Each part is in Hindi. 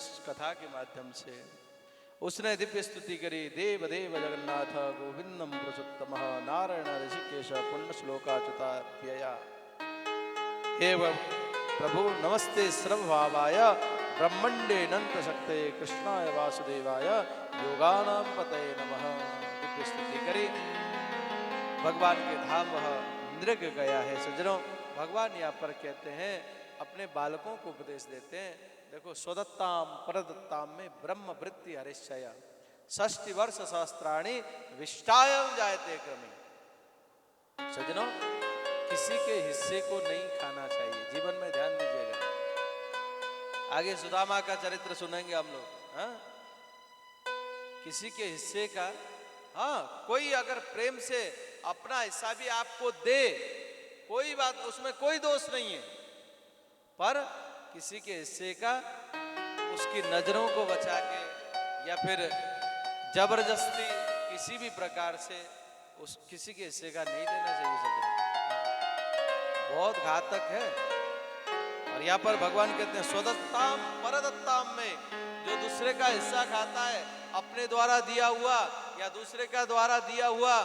इस कथा के माध्यम से उसने दिव्य स्तुति करी। देव देव जगन्नाथ गोविंदम पुरुषोत्तम नारायण ऋषिकेश पुण्य श्लोकाच्युताप्यया। हे प्रभु नमस्ते सर्वभावाय ब्रह्मण्डे नंत शक्ते कृष्णाय वासुदेवाय योगानां पतये नमः। दिव्य स्तुति करी। भगवान के धाम वह नृग गया है। सज्जनों, भगवान यहाँ पर कहते हैं, अपने बालकों को उपदेश देते हैं। देखो, स्वदत्ताम परदत्ताम में ब्रह्म वृत्ति हरिश्चय 60 वर्ष सहस्त्राणि विष्टायम जायते क्रमे। सज्जनों, किसी के हिस्से को नहीं खाना चाहिए। जीवन में ध्यान दीजिएगा। आगे सुदामा का चरित्र सुनेंगे हम लोग। हाँ, किसी के हिस्से का, हाँ, कोई अगर प्रेम से अपना हिस्सा भी आपको दे, कोई बात, उसमें कोई दोष नहीं है, पर किसी के हिस्से का उसकी नजरों को बचा के या फिर जबरदस्ती किसी भी प्रकार से उस किसी के हिस्से का नहीं देना चाहिए। सज्जन, बहुत घातक है। और यहाँ पर भगवान कहते हैं, स्वदत्ताम परदत्ताम में जो दूसरे का हिस्सा खाता है, अपने द्वारा दिया हुआ या दूसरे का द्वारा दिया हुआ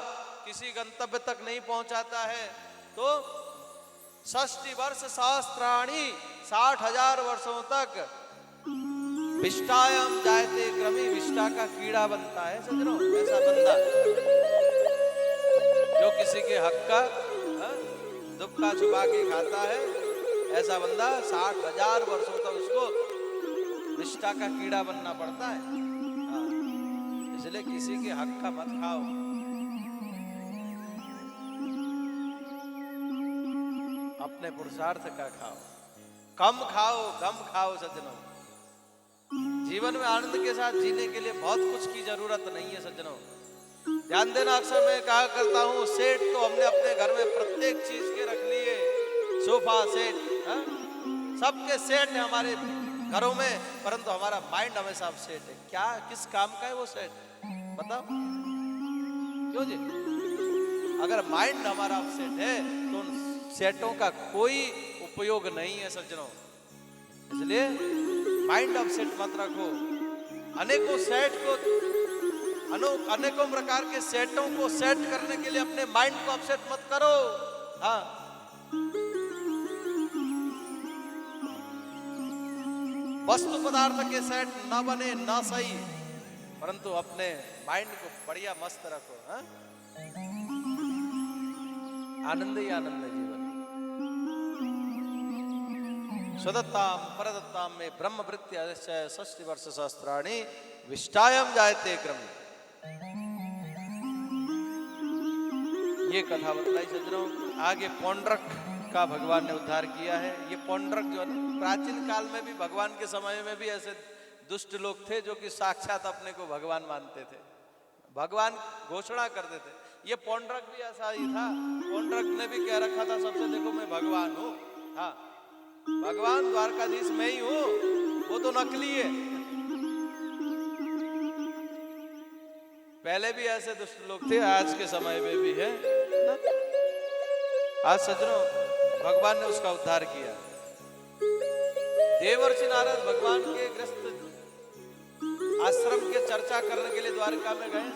किसी गंतव्य तक नहीं पहुंचाता है, तो 60 वर्ष सहस्त्राणि 60,000 वर्षों तक विष्टायम जायते क्रमी, विष्टा का कीड़ा बनता है। सज्जनों, ऐसा बंदा जो किसी के हक का दुबका छुपा के खाता है, ऐसा बंदा 60,000 वर्षों तक उसको विष्टा का कीड़ा बनना पड़ता है। इसलिए किसी के हक का मत खाओ। अपने पुरुषार्थ का खाओ, कम खाओ, गम खाओ। सज्जनों, जीवन में आनंद के साथ जीने के लिए बहुत कुछ की जरूरत नहीं है। सज्जनों, ध्यान देना, अक्सर मैं कहा करता हूँ, सेट तो हमने अपने घर में प्रत्येक चीज के रख लिए। सोफा सेट, सबके सेट है हमारे घरों में, परंतु हमारा माइंड हमेशा अपसेट है। क्या, किस काम का है वो सेट? बताओ क्यों जी? अगर माइंड हमारा अपसेट है तो सेटों का कोई उपयोग नहीं है। सज्जनों, इसलिए माइंड अपसेट मत रखो। अनेकों सेट को, अनेकों प्रकार के सेटों को सेट करने के लिए अपने माइंड को अपसेट मत करो। हाँ, वस्तु पदार्थ के सेट न बने न सही, परंतु अपने माइंड को बढ़िया मस्त रखो। हाँ, आनंद ही आनंद है जीवन। स्वदत्ताम परदत्ताम में ब्रह्म वृत्ति 60 वर्ष सहस्त्राणि विष्टायम जायते क्रम। ये कथा बतलाई। सज्जनों, आगे पौंड्रक का भगवान ने उद्धार किया है। ये पौंड्रक जो है, प्राचीन काल में भी, भगवान के समय में भी ऐसे दुष्ट लोग थे जो कि साक्षात अपने को भगवान मानते थे, भगवान घोषणा करते थे। ये पौंड्रक भी ऐसा ही था। पौंड्रक ने भी कह रखा था सबसे, देखो मैं भगवान हूं। हाँ, भगवान द्वारकाधीश मैं ही हूं, वो तो नकली है। पहले भी ऐसे दुष्ट लोग थे, आज के समय में भी है। आज सज्जनों, भगवान ने उसका उद्धार किया। देवर्षि नारद भगवान के ग्रस्त आश्रम के चर्चा करने के लिए द्वारका में गए।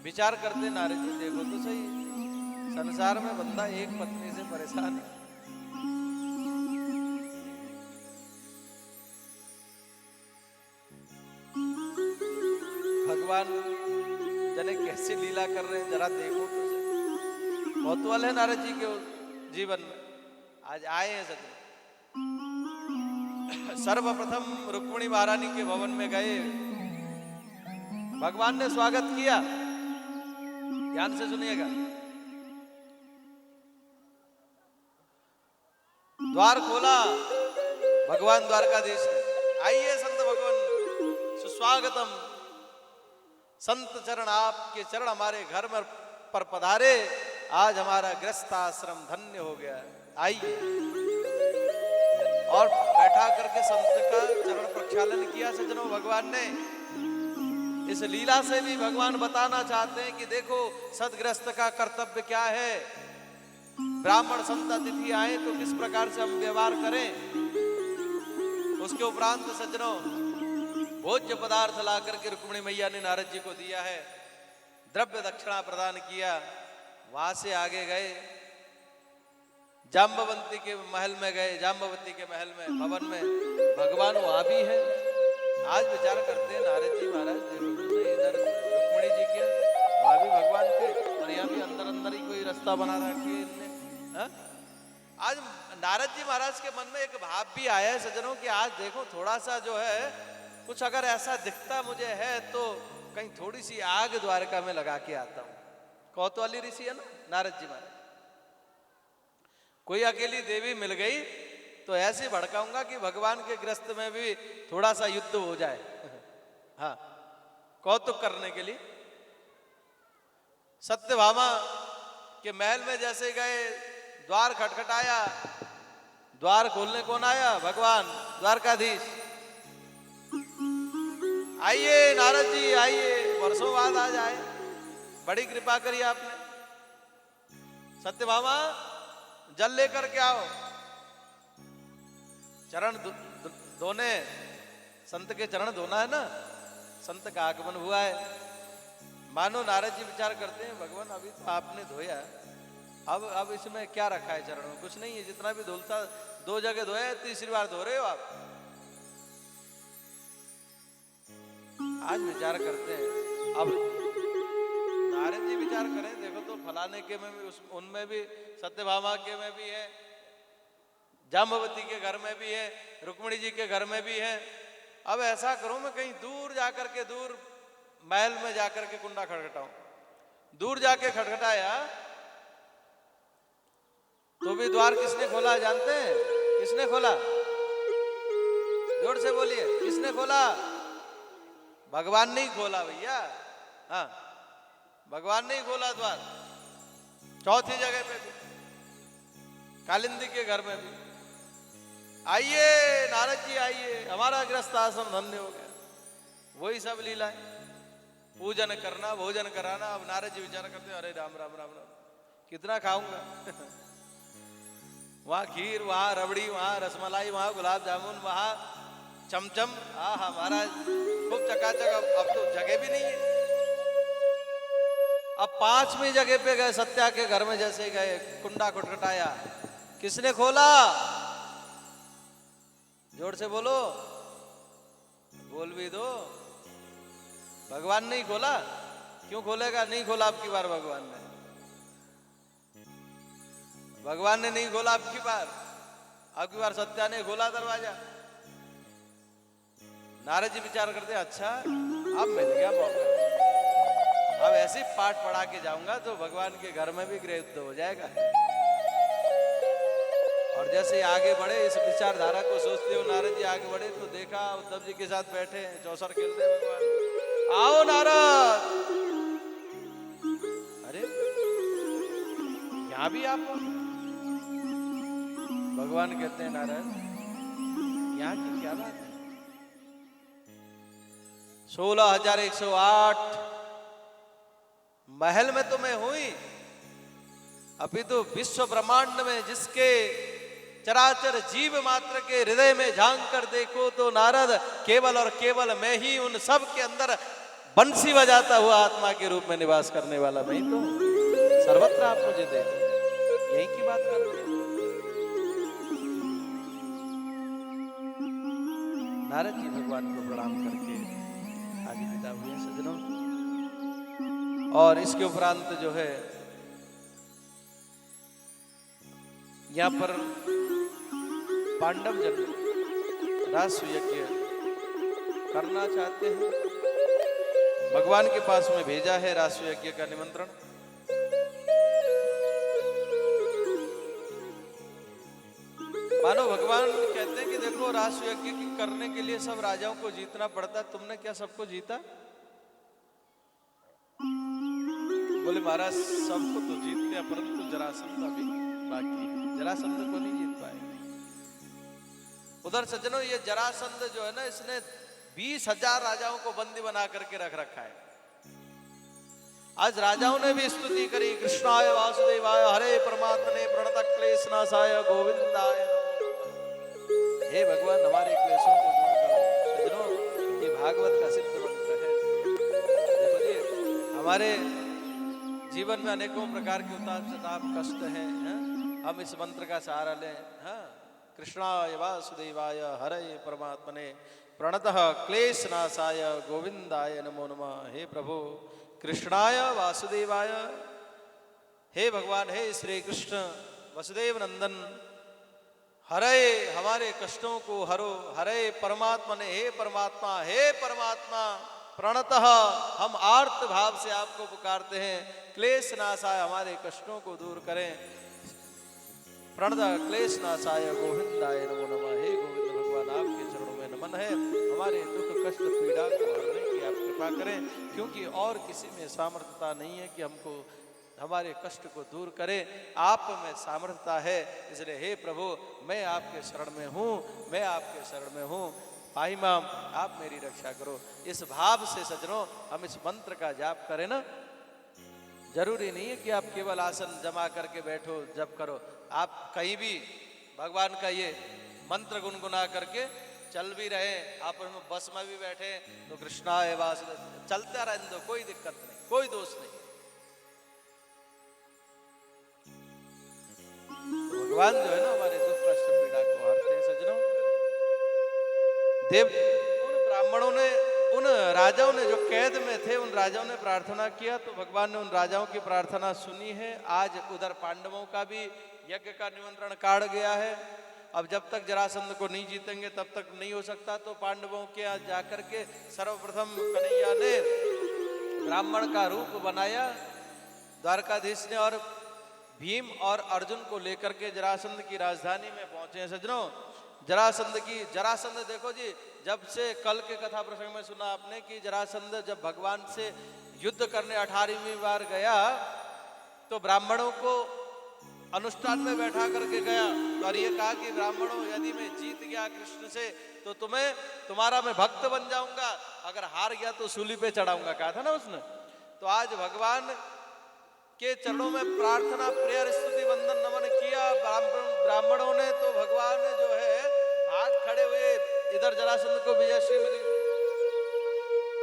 विचार करते नारद जी, देखो तो सही, संसार में बंदा एक पत्नी से परेशान है। भगवान जाने कैसी लीला कर रहे हैं, जरा देखो तो सही। कौतूहल है नारद जी के जीवन में। आज आए हैं सज्जन, सर्वप्रथम रुक्मिणी महारानी के भवन में गए। भगवान ने स्वागत किया। ध्यान से सुनिएगा। द्वार खोला भगवान द्वारकाधीश ने, आइए संत भगवान, सुस्वागतम। संत चरण, आपके चरण हमारे घर में पर पधारे। आज हमारा गृहस्थ आश्रम धन्य हो गया, आइए। और बैठा करके संत का चरण प्रक्षालन किया। सज्जनों, भगवान ने इस लीला से भी भगवान बताना चाहते हैं कि देखो सदगृहस्थ का कर्तव्य क्या है। ब्राह्मण संत अतिथि आए तो किस प्रकार से हम व्यवहार करें। उसके उपरांत सज्जनों भोज्य पदार्थ ला करके रुक्मिणी मैया ने नारद जी को दिया है, द्रव्य दक्षिणा प्रदान किया। वहां से आगे गए, जाम्बवती के महल में गए। जाम्बवती के महल में भवन में भगवान वहां भी है। आज विचार करते हैं नारद जी महाराज, देखो इधर रुक्मिणी जी के वहां भी भगवान थे और यहाँ भी अंदर अंदर ही कोई रास्ता बना रखी है इनने। हाँ? आज नारद जी महाराज के मन में एक भाव भी आया है सज्जनों कि आज देखो थोड़ा सा जो है कुछ अगर ऐसा दिखता मुझे है तो कहीं थोड़ी सी आग द्वारका में लगा के आता हूं। कौतूहली ऋषि है ना नारद जी महाराज। कोई अकेली देवी मिल गई तो ऐसे भड़काऊंगा कि भगवान के ग्रस्त में भी थोड़ा सा युद्ध हो जाए। हाँ, कौतुक करने के लिए। सत्यभामा के महल में जैसे गए, द्वार खटखटाया, द्वार खोलने कौन आया? भगवान द्वारकाधीश। आइए नारद जी आइए, वर्षों बाद आज आए, बड़ी कृपा करी आपने। सत्यभामा जल लेकर के आओ। चरण धोने, संत के चरण धोना है ना, संत का आगमन हुआ है। मानो नारद जी विचार करते हैं भगवान अभी तो आपने धोया, अब इसमें क्या रखा है चरण में? कुछ नहीं है, जितना भी धुलता 2 जगह धोया, तीसरी बार धो रहे हो आप। आज विचार करते हैं। अब नारद जी विचार करें, देखो तो फलाने के में भी उनमें भी, सत्यभामा के में भी है, जाम्बवती के घर में भी है, रुक्मिणी जी के घर में भी है। अब ऐसा करूं मैं कहीं दूर जाकर के, दूर महल में जाकर के कुंडा खटखटाऊं। दूर जाके खटखटाया तो भी द्वार किसने खोला जानते हैं? किसने खोला? जोर से बोलिए, किसने खोला? भगवान ने ही खोला भैया। हाँ, भगवान ने ही खोला द्वार। चौथी जगह पे भी, कालिंदी के घर में भी। आइए नारद जी आइए, हमारा गृहस्थ आश्रम धन्य हो गया। वही सब लीला है, पूजन करना, भोजन कराना। अब नारद जी विचार करते अरे राम राम राम राम, कितना खाऊंगा? वहां खीर, वहां रबड़ी, वहां रसमलाई, वहां गुलाब जामुन, वहां चमचम। हाँ महाराज खूब चकाचक। अब तो जगह भी नहीं है। अब 5वीं जगह पे गए, सत्या के घर में जैसे गए, कुंडा खटखटाया, किसने खोला? जोर से बोलो, बोल भी दो। भगवान ने ही खोला। क्यों खोलेगा? नहीं खोला अब की बार भगवान ने। भगवान ने नहीं खोला अब की बार सत्या ने खोला दरवाजा। नारद जी विचार करते अच्छा अब मिल गया मौका, अब ऐसे पाठ पढ़ा के जाऊंगा तो भगवान के घर में भी गृह युद्ध हो जाएगा। और जैसे आगे बढ़े, इस विचारधारा को सोचते हो नारद जी आगे बढ़े तो देखा उद्धव जी के साथ बैठे चौसर खेलते भगवान। आओ नारद। अरे यहां भी आप? भगवान कहते हैं नारद यहां की क्या बात है? 16,108 महल में तो मैं हुई, अभी तो विश्व ब्रह्मांड में जिसके चराचर जीव मात्र के हृदय में झांक कर देखो तो नारद केवल और केवल मैं ही उन सब के अंदर बंसी बजाता हुआ आत्मा के रूप में निवास करने वाला मैं तो सर्वत्र आप मुझे देखो। यही की बात कर रहे हैं। नारद जी भगवान को प्रणाम करके आगे विदा हुए सज्जनों। और इसके उपरांत जो है यहां पर पांडव जन राष्ट्र यज्ञ करना चाहते हैं, भगवान के पास में भेजा है राष्ट्र यज्ञ का निमंत्रण। मानो भगवान कहते हैं कि देखो राष्ट्र यज्ञ करने के लिए सब राजाओं को जीतना पड़ता, तुमने क्या सबको जीता? बोले महाराज सबको तो जीत लिया परंतु जरासंध अभी बाकी है, जरासंध को नहीं जीत पाए। उधर सज्जनों ये जरासंध जो है ना, इसने 20,000 राजाओं को बंदी बना करके रख रखा है। आज राजाओं ने भी स्तुति करी, कृष्णाय वासुदेवाय हरे परमात्मने प्रणत क्लेशनाशाय गोविंदाय नमो नमः। हे भगवान हमारे क्लेशों हमारे जीवन में अनेकों प्रकार के उतार चढ़ाव कष्ट हैं, हम इस मंत्र का सहारा लें। कृष्णाय वासुदेवाय हरये परमात्मने प्रणतः क्लेशनाशाय गोविंदाय नमो नमः। हे प्रभु कृष्णाय वासुदेवाय, हे भगवान, हे श्री कृष्ण वसुदेव नंदन, हरे हमारे कष्टों को हरो। हरे परमात्मा ने, हे परमात्मा, हे परमात्मा, प्रणतः हम आर्त भाव से आपको पुकारते हैं। क्लेश नाशाय, हमारे कष्टों को दूर करें। प्रणतः क्लेश नाशाय गोविंदाय नमो नमः। हे गोविंद भगवान, आपके चरणों में नमन है। हमारे दुख कष्ट पीड़ा को हरने की आप कृपा करें, क्योंकि और किसी में सामर्थ्यता नहीं है कि हमको हमारे कष्ट को दूर करे। आप में सामर्थ्यता है, इसलिए हे प्रभु मैं आपके शरण में हूँ, मैं आपके शरण में हूँ। पाही माम, आप मेरी रक्षा करो। इस भाव से सज्जनों हम इस मंत्र का जाप करें ना। जरूरी नहीं है कि आप केवल आसन जमा करके बैठो जप करो, आप कहीं भी भगवान का ये मंत्र गुनगुना करके चल भी रहे, आप बस में भी बैठे तो कृष्णाय वासुदेव चलता रहने दो, कोई दिक्कत नहीं, कोई दोष नहीं। भगवान जो है ना हमारे दुख कष्ट पीड़ा को हरते हैं सज्जनों। देव उन ब्राह्मणों ने, उन राजाओं ने जो कैद में थे, उन राजाओं ने प्रार्थना किया तो भगवान ने उन राजाओं की प्रार्थना सुनी है। आज उधर पांडवों का भी यज्ञ का निमंत्रण काढ़ गया है। अब जब तक जरासंध को नहीं जीतेंगे तब तक नहीं हो सकता, तो पांडवों के यहाँ जाकर के सर्वप्रथम कन्हैया ने ब्राह्मण का रूप बनाया द्वारकाधीश ने, और भीम और अर्जुन को लेकर के जरासंध की राजधानी में पहुंचे हैं सज्जनों। जरासंध देखो जी, जब से कल के कथा प्रसंग में सुना आपने कि जरासंध जब भगवान से युद्ध करने 18वीं बार गया तो ब्राह्मणों को अनुष्ठान में बैठा करके गया और ये कहा कि ब्राह्मणों यदि मैं जीत गया कृष्ण से तो तुम्हारा मैं भक्त बन जाऊंगा, अगर हार गया तो सूली पे चढ़ाऊंगा, कहा था ना उसने। तो आज भगवान के चरणों में प्रार्थना, प्रेयर, स्तुति, वंदन, नमन किया ब्राह्मणों ने, तो भगवान जो है भाग खड़े हुए, इधर जरासंध को विजयश्री मिली।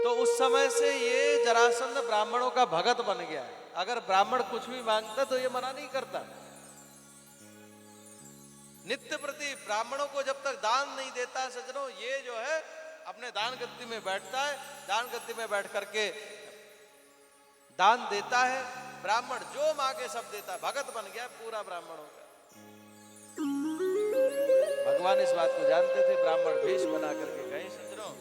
तो उस समय से ये जरासंध ब्राह्मणों का भगत बन गया है। अगर ब्राह्मण कुछ भी मांगता तो ये मना नहीं करता। नित्य प्रति ब्राह्मणों को जब तक दान नहीं देता सज्जनों, ये जो है अपने दान गद्दी में बैठता है, दान गद्दी में बैठ करके दान देता है। ब्राह्मण जो मांगे सब देता है, भगत बन गया पूरा ब्राह्मणों का। भगवान इस बात को जानते थे, ब्राह्मण वेश बना करके गए सज्जनों,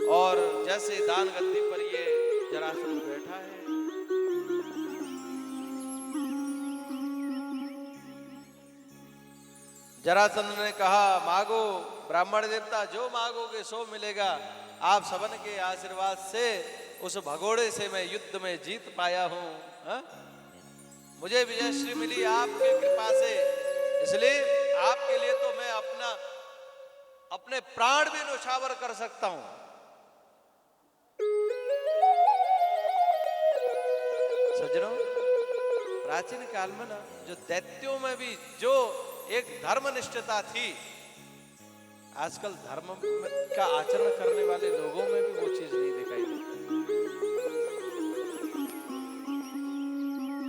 और जैसे दान गद्दी पर ये जरासंध बैठा है, जरासंध ने कहा मांगो ब्राह्मण देवता, जो मांगोगे सो मिलेगा। आप सबन के आशीर्वाद से उस भगोड़े से मैं युद्ध में जीत पाया हूं, मुझे विजयश्री मिली आपकी कृपा से, इसलिए आपके लिए तो मैं अपने प्राण भी न्यौछावर कर सकता हूं। सज्जनों, प्राचीन काल में ना जो दैत्यों में भी जो एक धर्मनिष्ठता थी, आजकल धर्म का आचरण करने वाले लोगों में भी वो चीज नहीं दिखाई देती।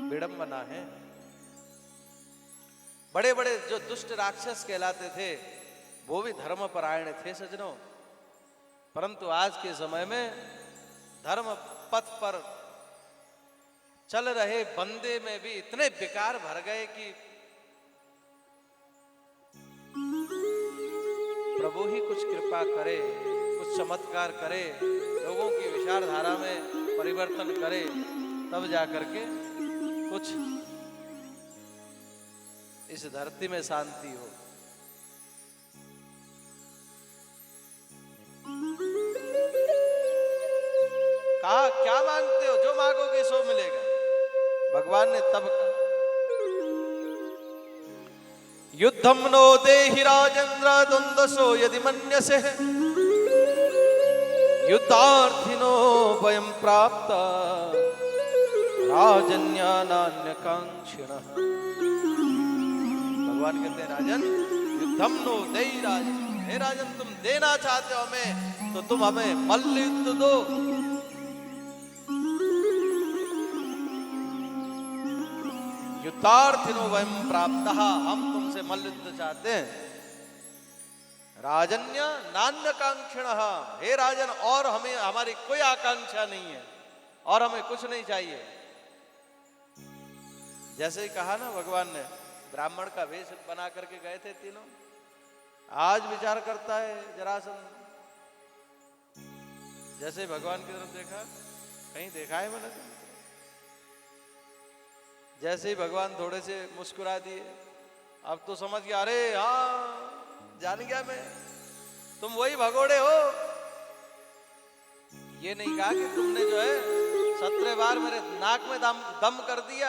विडंबना है। बड़े बड़े जो दुष्ट राक्षस कहलाते थे वो भी धर्मपरायण थे सज्जनों, परंतु आज के समय में धर्म पथ पर चल रहे बंदे में भी इतने विकार भर गए कि प्रभु ही कुछ कृपा करे, कुछ चमत्कार करे, लोगों की विचारधारा में परिवर्तन करे, तब जाकर के कुछ इस धरती में शांति हो। कहा क्या मांगते हो, जो मांगोगे सो मिलेगा। भगवान ने तब कहा युद्धम नो देहि राजेंद्र द्वंद्वसो यदि मन्यसे, युद्धार्थिनो वयं प्राप्त राजन्यानान्यकांक्षिणः। भगवान कहते हैं राजन, युद्धम नो देहि राजन, हे राजन तुम देना चाहते हो हमें तो तुम हमें मल्ल युद्ध दो। युद्धार्थिनो वयम प्राप्तः, हम तुमसे मल्ल युद्ध चाहते हैं। राजन्य नान्यकांक्षिण, हे राजन और हमें हमारी कोई आकांक्षा नहीं है और हमें कुछ नहीं चाहिए। जैसे ही कहा ना भगवान ने, ब्राह्मण का वेश बना करके गए थे तीनों। आज विचार करता है जरासंध, जैसे भगवान की तरफ देखा, कहीं देखा है मैंने तुमको? जैसे ही भगवान थोड़े से मुस्कुरा दिए, अब तो समझ गया, अरे हाँ जान गया मैं, तुम वही भगोड़े हो। ये नहीं कहा कि तुमने जो है 17 बार मेरे नाक में दम कर दिया